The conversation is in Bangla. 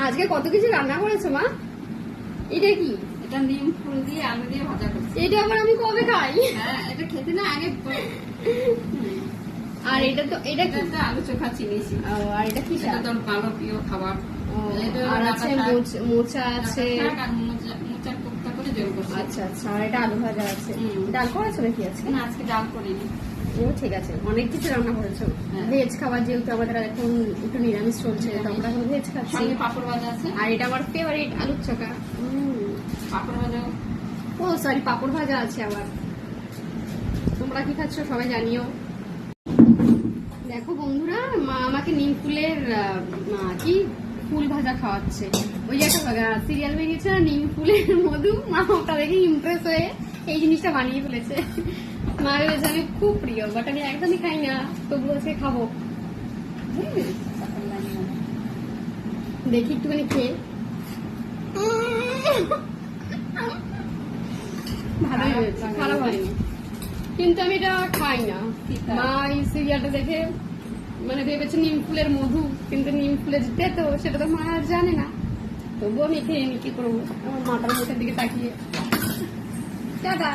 আজকে কত কিছু রান্না করেছো মা? এটা কি? এটা নিম ফুল দিয়ে আলু দিয়ে ভাজা করছি। এটা আবার আমি কবে খাই? হ্যাঁ, এটা খেতে না আগে। আর এটা তো এটা কি? এটা আলু চোখা চিনিয়েছি। আর এটা কি? এটা তোর ভালো প্রিয় খাবার। আর আছে মোচা আছে। মোচার কোপ্তা করে জল করছি। আচ্ছা আচ্ছা, আর এটা আলু ভাজা আছে। ডাল করেছো নাকি আজকে? না, আজকে ডাল করিনি। ও ঠিক আছে, অনেক কিছু রান্না করেছো। ভেজ খাবার যেহেতু আমাদের এখন একটু নিরামিষ চলছে, তো আমরা এখন ভেজ খাচ্ছি। সঙ্গে পাপড় ভাজা আছে। আর এটা আমার ফেভারিট আলুর চোখা। পাপড় ভাজা। ও সরি, পাপড় ভাজা আছে আবার। তোমরা কি খাচ্ছ সবাই জানিও। দেখো বন্ধুরা, মা আমাকে নিম ফুলের কি ফুল ভাজা খাওয়াচ্ছে। ওই যে একটা সিরিয়াল বেরিয়েছে না, নিম ফুলের মধু, মা ওটা দেখে ইমপ্রেস হয়ে এই জিনিসটা বানিয়ে ফেলেছে। মা ভেবেছে আমি খুব প্রিয়, বাট আমি একদমই খাই না, তবু আজকে খাবো। দেখি একটুখানি খেয়ে। ভালোই হয়েছে, খারাপ হয়নি, কিন্তু আমি এটা খাই না। মা এই সিরিয়ালটা দেখে মানে ভেবেছে নিম ফুলের মধু, কিন্তু নিম ফুলের যেতে তো সেটা তো মা আর জানে না। তবুও আমি খেয়ে নি, কি করবো, আমার মাথার মুখের দিকে তাকিয়ে। টাটা।